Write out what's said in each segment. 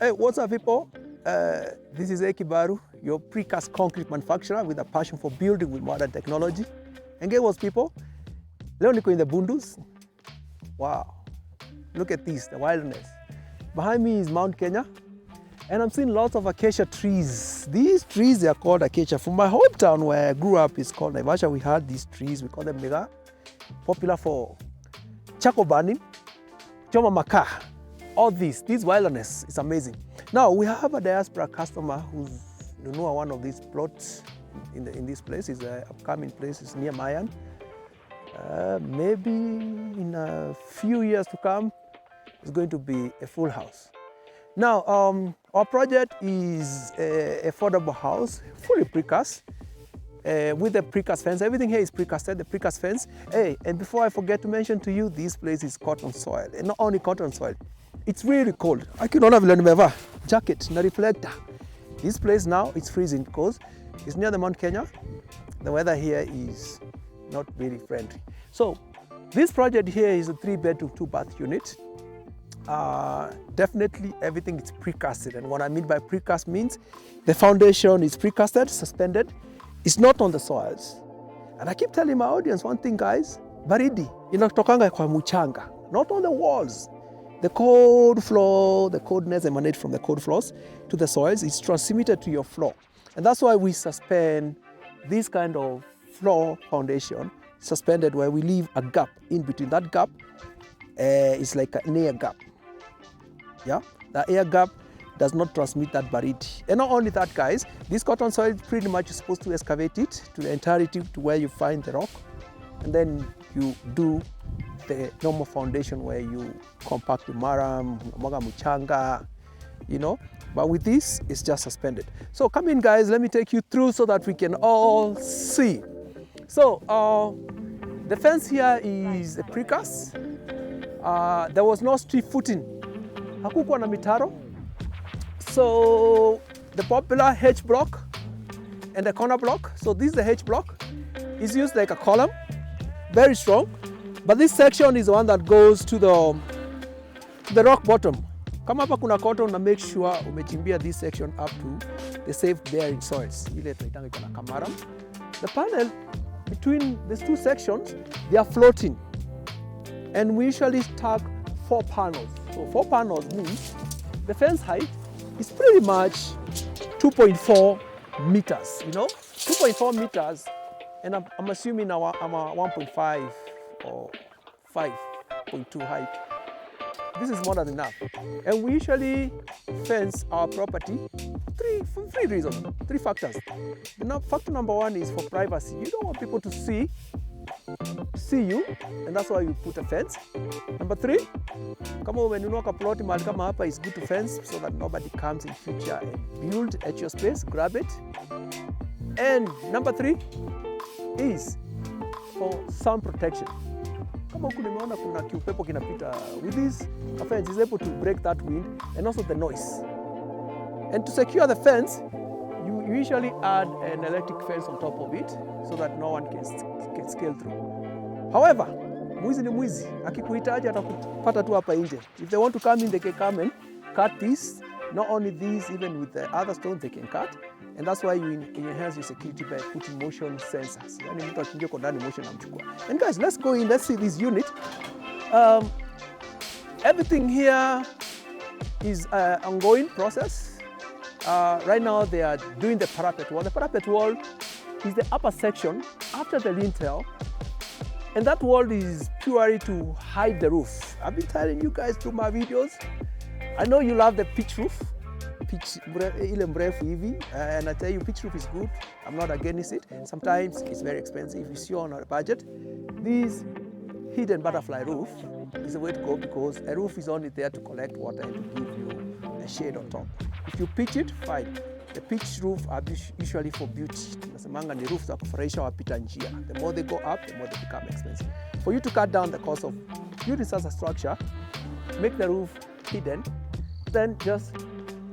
Hey, what's up, people? This is Eki Baru, your precast concrete manufacturer with a passion for building with modern technology. And guess what, people? Leo niko in the Bundus. Wow, look at this, the wilderness. Behind me is Mount Kenya, and I'm seeing lots of acacia trees. These trees, they are called acacia. From my hometown where I grew up, is called Naivasha. We had these trees, we call them mega, popular for charcoal burning, choma makaa. All this wilderness is amazing. Now we have a diaspora customer who's one of these plots in this place. It's an upcoming place. It's near Mayan. Maybe in a few years to come, it's going to be a full house. Now our project is an affordable house, fully precast, with the precast fence. Everything here is precasted, the precast fence. Hey, and before I forget to mention to you, this place is cotton soil, and not only cotton soil. It's really cold. Akiona vile nimevaa jacket na reflector. This place now it's freezing because it's near the Mount Kenya. The weather here is not really friendly. So this project here is a 3-bedroom, 2-bath unit. Definitely everything is precasted, and what I mean by precast means the foundation is precasted, suspended. It's not on the soils. And I keep telling my audience one thing, guys, baridi inatokanga kwa mchanga, not on the walls. The cold floor, the coldness emanates from the cold floors to the soils. It's transmitted to your floor. And that's why we suspend this kind of floor foundation, suspended where we leave a gap in between. That gap is like an air gap. Yeah, the air gap does not transmit that baridi. And not only that, guys, this cotton soil pretty much is supposed to excavate it to the entirety to where you find the rock. And then you do the normal foundation where you compact the maram, mwaga mchanga, but with this, it's just suspended. So come in, guys, let me take you through so that we can all see. So the fence here is a precast. There was no street footing. Hakukuwa na mitaro. So the popular H block and the corner block, so this is the H block, is used like a column, very strong. But this section is the one that goes to the rock bottom. Kama hapa kuna cotton, na make sure umechimbia this section up to the safe bearing soils. Ile tunaitanga iko na kamaram. The panel between these two sections, they are floating. And we usually stack 4 panels. So 4 panels means the fence height is pretty much 2.4 meters, 2.4 meters. And I'm assuming I'm a 1.5 or 5.2 height. This is more than enough. And we usually fence our property for 3 reasons, 3 factors. Factor number 1 is for privacy. You don't want people to see you, and that's why you put a fence. Number 3, kama umenunua kaploti mahali kama hapa, is good to fence so that nobody comes in future and build at your space, grab it. And number 3 is for sound protection. Kama huku nimeona kuna kiupepo kinapita, with this, a fence is able to break that wind and also the noise. And to secure the fence, you usually add an electric fence on top of it so that no one can scale through. However, mwizi ni mwizi, akikuhitaji atakupata tu hapa nje. If they want to come in, they can come and cut this. Not only these, even with the other stones they can cut. And that's why you enhance your security by putting motion sensors. Yani mtu akiingia kwa ndani motion amchukua. And guys, let's go in, let's see this unit. Everything here is an ongoing process. Right now they are doing the parapet wall. The parapet wall is the upper section after the lintel. And that wall is purely to hide the roof. I've been telling you guys through my videos. I know you love the pitch roof. Ile mrefu hivi, and I tell you, pitch roof is good. I'm not against it. Sometimes it's very expensive. If you're on a budget, this hidden butterfly roof is the way to go, because a roof is only there to collect water and to give you a shade on top. If you pitch it, fine. The pitch roof are usually for beauty. Nasemanga ni roof za kufurahisha wapita njia. The more they go up, the more they become expensive. For you to cut down the cost of building such a structure, make the roof hidden, then just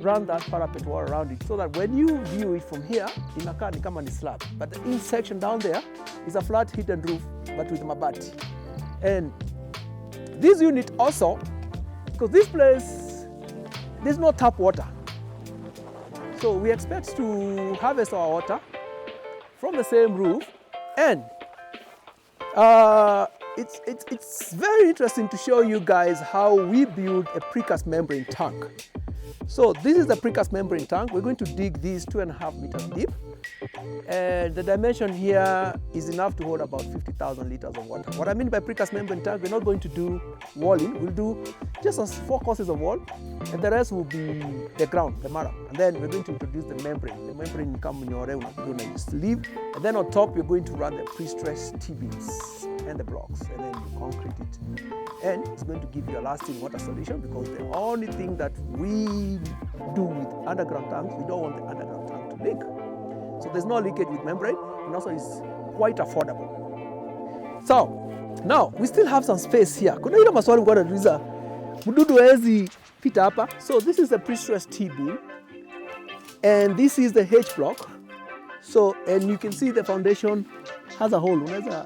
run that parapet wall around it so that when you view it from here, inakaa ni kama ni slab. But the in section down there is a flat hidden roof, but with mabati. And This unit also, because this place, there's no tap water. So we expect to harvest our water from the same roof, and it's very interesting to show you guys how we build a precast membrane tank. So this is the precast membrane tank. We're going to dig these 2.5 meters deep. And the dimension here is enough to hold about 50,000 liters of water. What I mean by precast membrane tank, we're not going to do walling. We'll do just 4 courses of wall, and the rest will be the ground, the marrow. And then we're going to introduce the membrane. The membrane comes in your sleeve, and then on top, you're going to run the pre-stressed T-beams and the blocks, and then you concrete it. And it's going to give you a lasting water solution, because the only thing that we do with underground tanks, we don't want the underground tank to leak. So there's no leakage with membrane, and also it's quite affordable. So now we still have some space here. Kuna ile maswali mko anauliza mdudu hawezi pita hapa. So this is the pre-stressed T-beam, and this is the H block. So, and you can see the foundation has a hole. Unaweza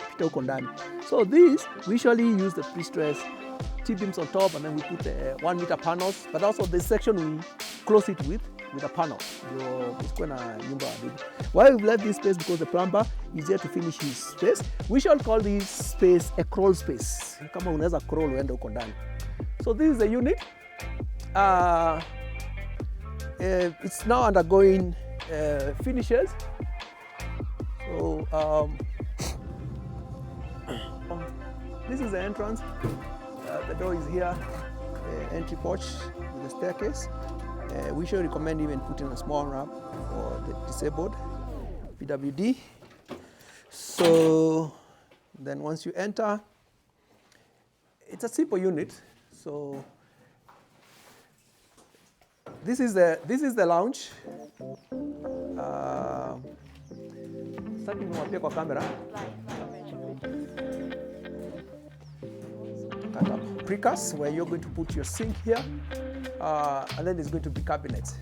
pita huko ndani. So this, we usually use the pre-stressed T-beams on top, and then we put the 1 meter panels, but also this section we close it with a panel. Why we've left this space? Because the plumber is here to finish his space. We shall call this space a crawl space. Kama unaweza crawl uende huko ndani. So this is the unit. It's now undergoing finishes. So this is the entrance. The door is here. Entry porch with the staircase. We should recommend even putting a small ramp for the disabled, PWD. So then once you enter, it's a simple unit. So this is the lounge. Precast, where you're going to put your sink here. And then there's going to be cabinets.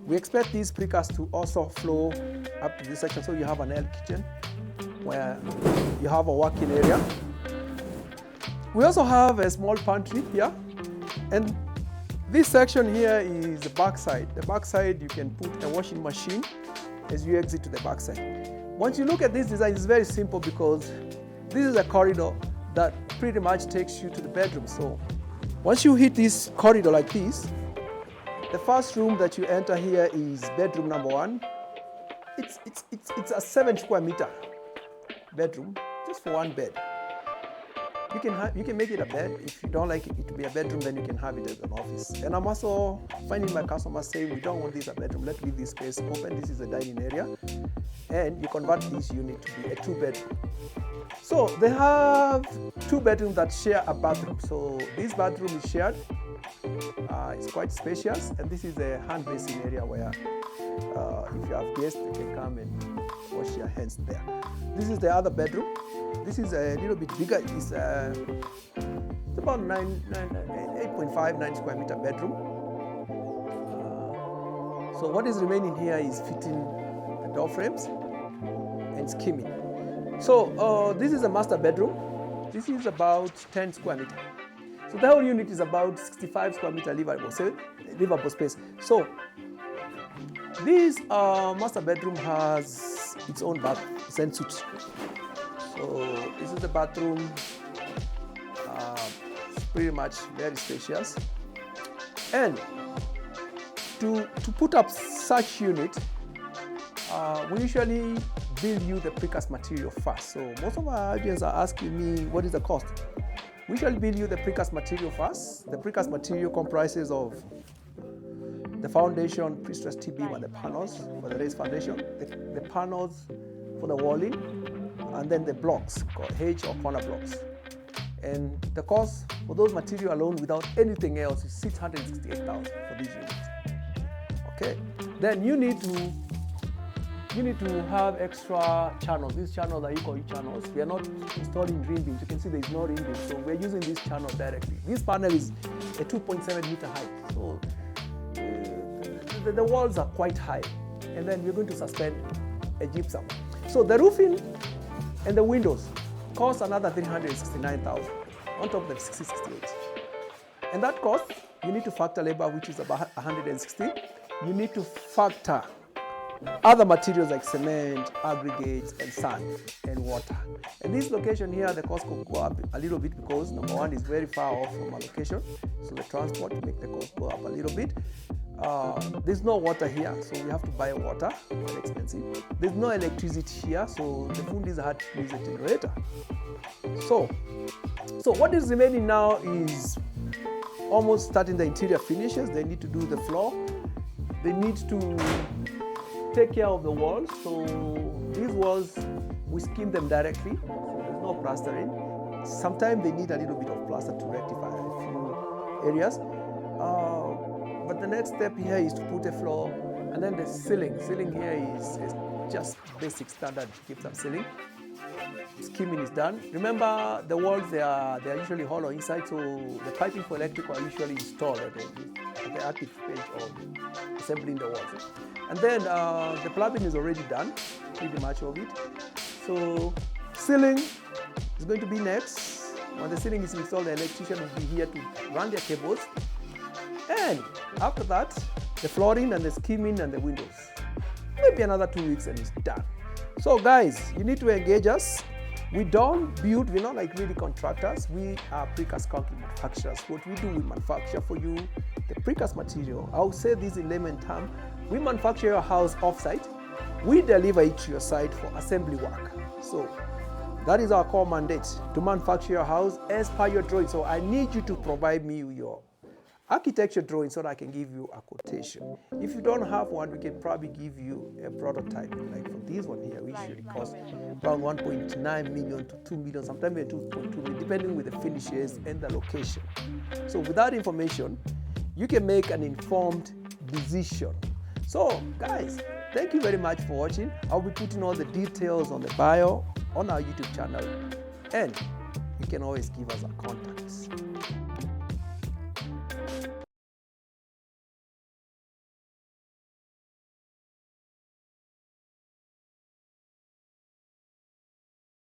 We expect these precast to also flow up to this section, so you have an L kitchen where you have a working area. We also have a small pantry here, and this section here is the back side. The back side, you can put a washing machine as you exit to the back side. Once you look at this design, it's very simple, because this is a corridor that pretty much takes you to the bedroom. So once you hit this corridor like this, the first room that you enter here is bedroom number 1. It's a 7 square meter bedroom, just for one bed. You can make it a bed. If you don't like it to be a bedroom, then you can have it as an office. And I'm also finding my customers saying, we don't want this a bedroom, let's leave this space open. This is a dining area. And you convert this unit to be a 2-bedroom. So they have 2 bedrooms that share a bathroom. So this bathroom is shared. It's quite spacious, and this is a hand basin area where if you have guests, they can come and wash their hands there. This is the other bedroom. This is a little bit bigger. It's about 8.5, 9 square meter bedroom. So what is remaining here is fitting the door frames and skimming. So this is a master bedroom. This is about 10 square meter. So the whole unit is about 65 square meter livable space. So this master bedroom has its own bath, its own suite. So this is the bathroom. It's pretty much very spacious. And to put up such unit, we usually build you the precast material first. So most of our audience are asking me, what is the cost? We shall build you the precast material first. The precast material comprises of the foundation, pre-stressed T-beam, and the panels for the raised foundation, the panels for the walling, and then the blocks called H or corner blocks. And the cost for those material alone, without anything else, is $668,000 for these units. Okay. Then you need to have extra channels. These channels are equal channels. We are not installing ring beams. You can see there is no ring beam, so we're using this channel directly. This panel is a 2.7 meter height, so the walls are quite high. And then we're going to suspend a gypsum. So the roofing and the windows cost another $369,000. on top of the 6068. And that cost, you need to factor labor, which is about 160. You need to factor other materials like cement, aggregates, and sand and water. And this location here, the cost could go up a little bit because number one is very far off from our location, so the transport make the cost go up a little bit. There's no water here, so we have to buy water, very expensive. There's no electricity here, so the fundis had to use a generator. So what is remaining now is almost starting the interior finishes. They need to do the floor. They need to take care of the walls. So these walls, we skim them directly, so there's no plastering. Sometimes they need a little bit of plaster to rectify a few areas. But the next step here is to put a floor, and then the ceiling. Ceiling here is just basic standard gypsum ceiling. Skimming is done. Remember, the walls, they are usually hollow inside, so the piping for electrical are usually installed at the active stage of assembling the walls. And then the plumbing is already done, pretty much of it. So ceiling is going to be next. When the ceiling is installed, the electrician will be here to run their cables. And after that, the flooring and the skimming and the windows. Maybe another 2 weeks and it's done. So guys, you need to engage us. We don't build, we're not like really contractors. We are precast concrete manufacturers. What we do, we manufacture for you the precast material. I'll say this in layman terms. We manufacture your house off-site. We deliver it to your site for assembly work. So that is our core mandate, to manufacture your house as per your drawing. So I need you to provide me your architecture drawing so that I can give you a quotation. If you don't have one, we can probably give you a prototype. Like for this one here, which usually costs around 1.9 million to 2 million, sometimes even 2.2 million, depending with the finishes and the location. So with that information, you can make an informed decision. So guys, thank you very much for watching. I'll be putting all the details on the bio on our YouTube channel, and you can always give us our contacts.